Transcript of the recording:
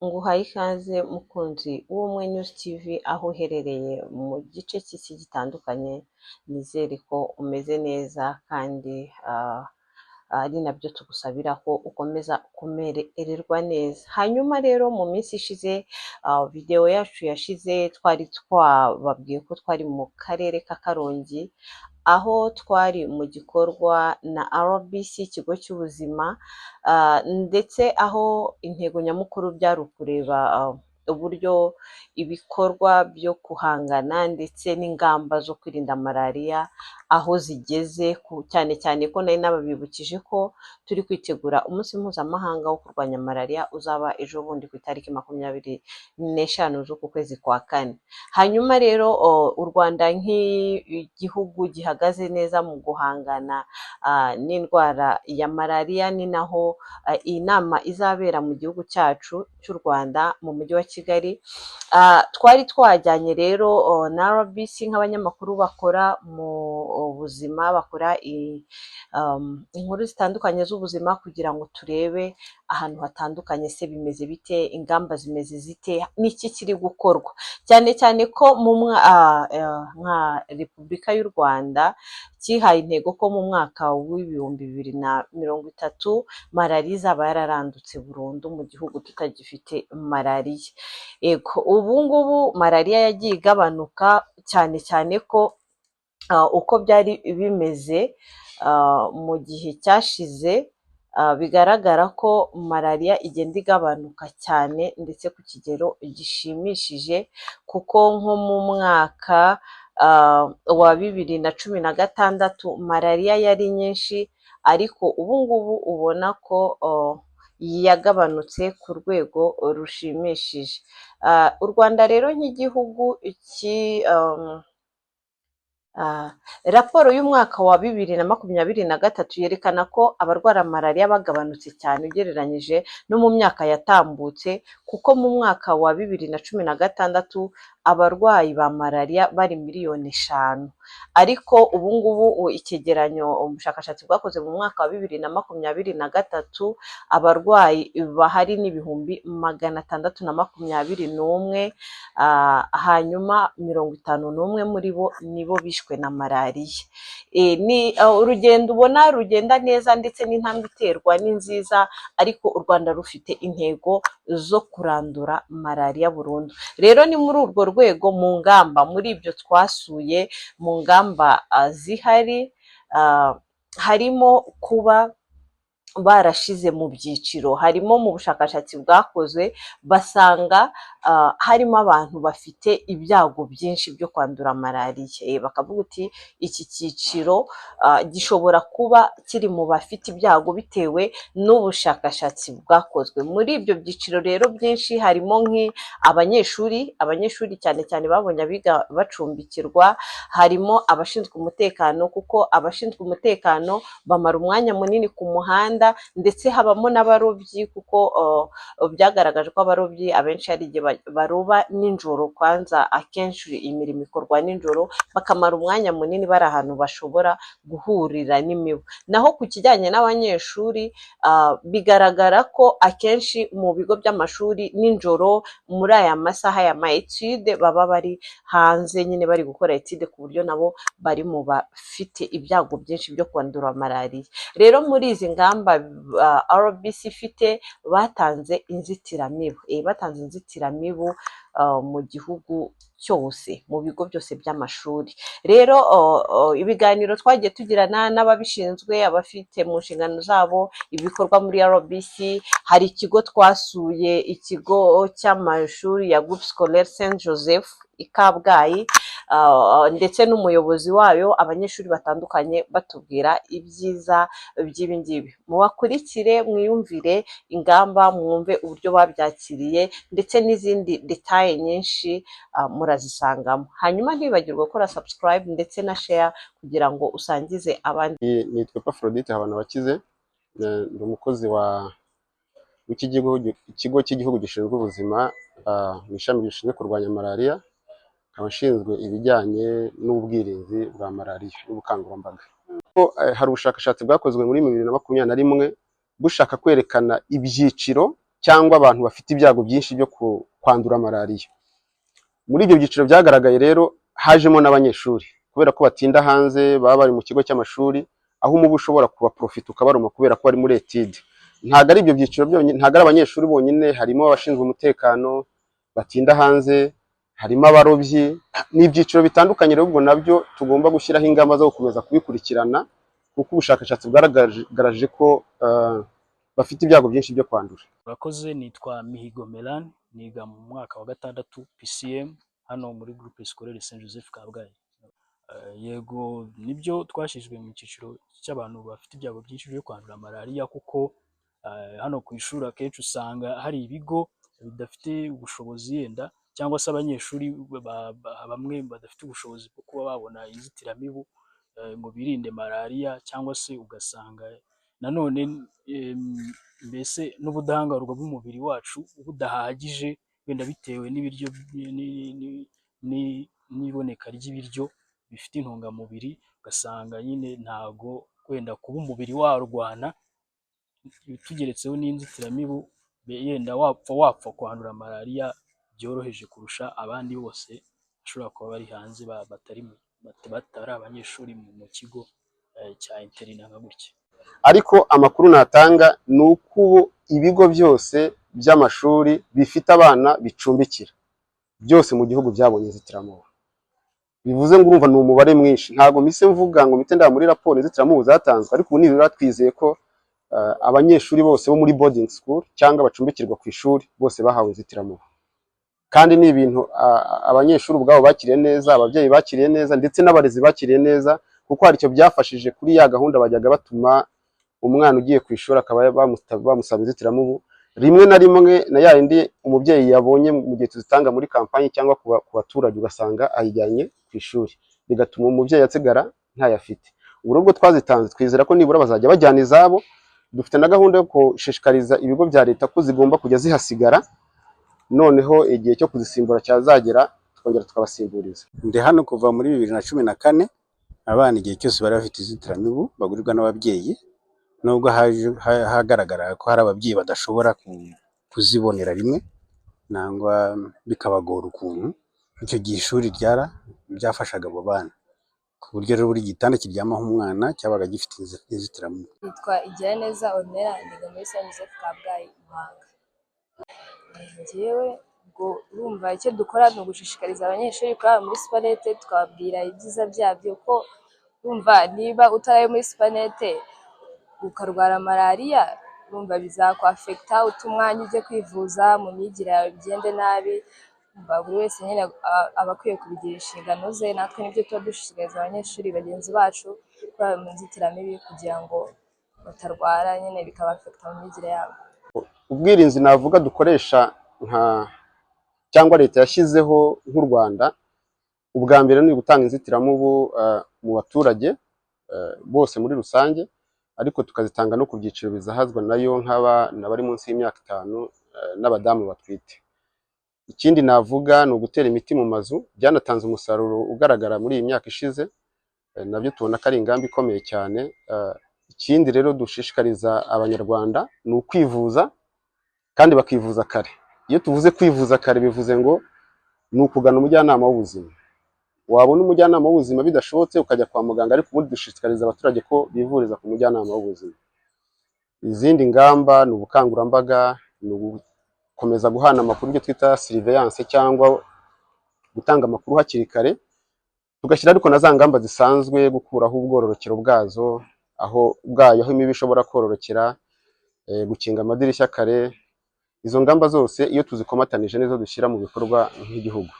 nguhaye ikaze mukunzi w'Ubumwe News TV aho uherereye mu gice cy'isi gitandukanye, nizere ko umeze neza kandi ari nabyo tugusabira ko ukomeza kumererwa neza. Hanyuma rero mu minsi ishize video yacu yashize twari twababwiye ko twari mu karere ka Karongi, aho twari mu gikorwa na RBC ikigo cy'ubuzima, ndetse aho intego nyamukuru byari ukureba uburyo ibikorwa byo guhangana ndetse n'ingamba zo kwirinda malariya aho zigeze, cyane cyane ko nari nababibukije ko turi kwitegura umunsi mpuzamahanga wo kurwanya malariya uzaba ejo bundi ku itariki 25 z'uku kwezi kwa kane. Hanyuma rero u Rwanda nk'igihugu gihagaze neza mu guhangana n'indwara ya malariya, ni naho iyi nama izabera mu gihugu cyacu cy'u Rwanda mu mujyi wa Kigali. Twari twajyanye rero na RBC nk'abanyamakuru bakora mu buzima, bakora inkuru zitandukanye z'ubuzima, kugira ngo turebe ahantu hatandukanye se bimeze bite, ingamba zimeze zite, n'iki kiri gukorwa, cyane cyane ko nka Repubulika y'u Rwanda cyihaye intego ko mu mwaka w'ibihumbi 2030 malariya izaba yararandutse burundu mu gihugu tutagifite malariya. Ubu ngubu malariya yagiye igabanuka, cyane cyane ko uko byari bimeze mu gihe cyashize, bigaragara ko malariya igenda igabanuka cyane ndetse ku kigero gishimishije, kuko nko mu mwaka wa 2016 malariya yari nyinshi, ariko ubu ngubu ubona ko yagabanutse ku rwego rushimishije. U Rwanda rero nk'igihugu raporo y'umwaka wa 2023 yerekana ko abarwara malariya bagabanutse cyane ugereranyije no mu myaka yatambutse, kuko mu mwaka wa 2016 abarwayi ba malariya bari 5 miliyoni, ariko ubu ngubu icyegeranyo ubushakashatsi bwakoze mu mwaka wa 2023 abarwayi bahari n'ibihumbi 621, hanyuma 51 muri bo nibo bishwe na malariya. Ni urugendo ubona rugenda neza ndetse n'intambwe iterwa ni nziza, ariko u Rwanda rufite intego zo kurandura malariya burundu. Rero ni muri urwo rwego, mu ngamba, muri ibyo twasuye, mu ngamba zihari harimo kuba barashize mu byiciro, harimo mu bushakashatsi bwakozwe basanga harimo abantu bafite ibyago byinshi byo kwandura malariya, bakavuga uti iki cyiciro gishobora kuba kiri mu bafite ibyago bitewe n'ubushakashatsi bwakozwe. Muri ibyo byiciro rero byinshi harimo abanyeshuri cyane cyane babonye abiga bacumbikirwa, harimo abashinzwe umutekano, kuko abashinzwe umutekano bamara umwanya munini ku muhanda, ndetse habamo n'abarobyi, kuko byagaragaje ko abarobyi abenshi hari igihe baroba nijoro, kwanza akenshi imirimo ikorwa nijoro, bakamara umwanya munini bari ahantu bashobora guhurira n'imibu. Naho ku kijyanye n'abanyeshuri, bigaragara ko akenshi mu bigo by'amashuri nijoro muri aya masaha ya etude baba bari hanze nyine bari gukora etude, ku buryo nabo bari mu bafite ibyago byinshi byo kwandura malariya. Rero muri izi ngamba RBC ifite, batanze inzitiramibu mu gihugu cyose, mu bigo byose by'amashuri. Rero ibiganiro twagiye tugirana n'ababishinzwe, abafite mu nshingano zabo ibikorwa muri RBC, hari ikigo twasuye, ikigo cy'amashuri ya Groupe Scolaire Saint Joseph i Kabgayi, ndetse n'umuyobozi wayo, abanyeshuri batandukanye batubwira ibyiza by'ibi ngibi. Mubakurikire, mwiyumvire ingamba, mwumve uburyo babyakiriye, ndetse n'izindi detaye nyinshi murazisangamo. Hanyuma ntibagirwe gukora subscribe ndetse na share kugira ngo usangize abandi. Nitwa Epafrodite Habanabakize, ndi umukozi w'ikigo cy'igihugu gishinzwe ubuzima mu ishami rishinzwe kurwanya malariya, nkaba nshinzwe ibijyanye n'ubwirinzi bwa malariya n'ubukangurambaga. Hari ubushakashatsi bwakozwe muri 2021 bushaka kwerekana ibyiciro cyangwa abantu bafite ibyago byinshi byo kwandura malariya. Muri ibyo byiciro byagaragaye rero hajemo n'abanyeshuri, kubera ko batinda hanze, baba bari mu kigo cy'amashuri, aho umubu ushobora kubaprofita ukabaruma kubera ko bari muri etide. Ntabwo ari ibyo byiciro byonyine, ntabwo ari abanyeshuri bonyine, harimo abashinzwe umutekano batinda hanze, harimo abarobyi, n'ibyiciro bitandukanye. Rero ubwo nabyo tugomba gushyiraho ingamba zo gukomeza kubikurikirana, kuko ubushakashatsi bwagaragaje ko bafite ibyago byinshi byo kwandura. Urakoze, nitwa Mihigo Melan, niga mu mwaka wa 6 PCM hano muri groupe scolaire Saint Joseph Kabgayi. Yego nibyo twashizwe mu cyiciro cy'abantu bafite ibyago byinshi byo kwandura malariya, kuko hano ku ishuri akenshi usanga hari ibigo bidafite ubushobozi yenda, cyangwa se abanyeshuri bamwe badafite ubushobozi bwo kuba babona inzitiramibu ngo birinde malariya, cyangwa se ugasanga nanone mbese n'ubudahangarwa bw'umubiri wacu budahagije, wenda bitewe n'ibiryo n'iboneka ry'ibiryo bifite intungamubiri, ugasanga nyine ntago wenda kuba umubiri warwana, tugeretseho n'inzitiramibu, yenda wapfa kwandura malariya byoroheje kurusha abandi bose bashobora kuba bari hanze batari abanyeshuri mu kigo cya interina nka gutya. Ariko amakuru natanga ni uko ibigo byose by'amashuri bifite abana bicumbikira byose mu gihugu byabonye inzitiramubu. Bivuze ngo urumva ni umubare mwinshi. Ntabwo mise mvuga ngo mite ndaba muri raporo inzitiramubu zatanzwe, ariko ubu nibura twizeye ko abanyeshuri bose bo muri boarding school cyangwa bacumbikirwa ku ishuri bose bahawe inzitiramubu. Kandi ni ibintu abanyeshuri ubwabo bakiriye neza, ababyeyi bakiriye neza, ndetse n'abarezi bakiriye neza, kuko hari icyo byafashije kuri ya gahunda bajyaga batuma umwana ugiye ku ishuri akaba bamusaba inzitiramubu. Rimwe na rimwe na ya yindi umubyeyi yabonye mu gihe tuzitanga muri kampanye cyangwa ku baturage, ugasanga ayijyanye ku ishuri, bigatuma umubyeyi asigara ntayafite. Ubu ubwo twazitanze twizera ko nibura bazajya bajyana izabo. Dufite na gahunda yo gushishikariza ibigo bya leta ko zigomba kujya zihasigara, noneho igihe cyo kuzisimbura cyazagera tukongera tukabasimburiza. Ndi hano kuva muri 2014, abana igihe cyose bari bafite inzitiramibu bagurirwa n'ababyeyi, nubwo hagaragara ko hari ababyeyi badashobora kuzibonera rimwe, nangwa bikabagora ukuntu. Icyo gihe ishuri byafashaga abo bana, ku buryo rero buri gitanda kiryamaho umwana cyabaga gifite inzitiramubu. Nitwa Igiraneza Ornella, niga muri Saint Joseph Kabgayi Muhanga. Njyewe ngo urumva icyo dukora ni ugushishikariza abanyeshuri kurara muri supanete, tukababwira ibyiza byabyo, ko urumva niba utaraye muri supanete ukarwara malariya, urumva bizakwafekita, umwanya ujye kwivuza, mu myigire yawe bigende nabi. Buri wese nyine aba akwiye kubigira inshingano ze. Natwe nibyo tuba dushishikariza abanyeshuri bagenzi bacu kurara mu nzitiramibu kugira ngo batarwara nyine bikabafekita mu myigire yabo. Ubwirinzi navuga dukoresha cyangwa leta yashyizeho nk'u Rwanda, ubwa mbere ni ugutanga inzitiramubu mu baturage bose muri rusange, ariko tukazitanga no ku byiciro bizahazwa nayo, nk'abana bari munsi y'imyaka 5 n'abadamu batwite. Ikindi navuga ni ugutera imiti mu mazu, byanatanze umusaruro ugaragara muri iyi myaka ishize, nabyo tubona ko ari ingamba ikomeye cyane. Ikindi rero dushishikariza abanyarwanda ni ukwivuza, kandi bakivuza kare. Iyo tuvuze kwivuza kare bivuze ngo ni ukugana umujyanama w'ubuzima. Wabona umujyanama w'ubuzima bidashobotse ukajya kwa muganga, ariko ubundi dushishikariza abaturage ko bivuriza ku mujyanama w'ubuzima. Izindi ngamba ni ubukangurambaga, ni gukomeza guhana amakuru, ibyo twita surveillance, cyangwa gutanga amakuru hakiri kare. Tugashyira ariko na za ngamba zisanzwe, gukuraho ubwororokero bwazo, aho imibu ishobora kororokera, gukinga amadirishya kare. Izo ngamba zose iyo tuzikomatanije nizo dushyira mu bikorwa nk'igihugu.